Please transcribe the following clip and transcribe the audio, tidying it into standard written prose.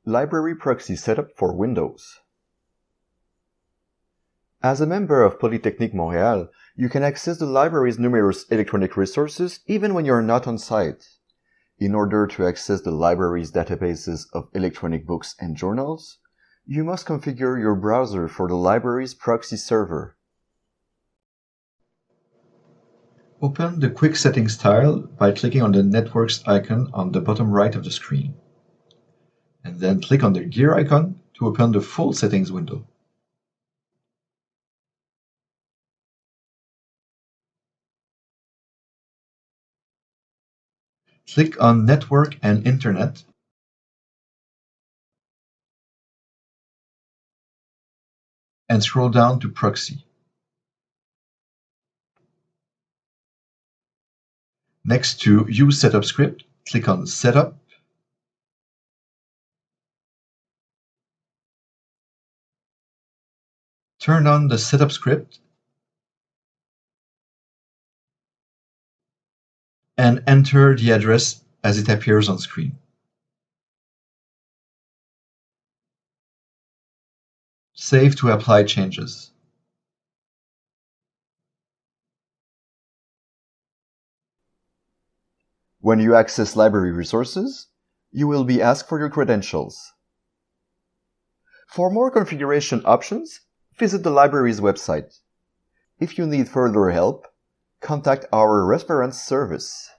Library Proxy Setup for Windows. As a member of Polytechnique Montréal, you can access the library's numerous electronic resources even when you're not on site. In order to access the library's databases of electronic books and journals, you must configure your browser for the library's proxy server. Open the Quick Settings tile by clicking on the Networks icon on the bottom right of the screen, and then click on the gear icon to open the full settings window. Click on Network and Internet, and scroll down to Proxy. Next to Use Setup Script, click on Setup, turn on the setup script, and enter the address as it appears on screen. Save to apply changes. When you access library resources, you will be asked for your credentials. For more configuration options, visit the library's website. If you need further help, contact our reference service.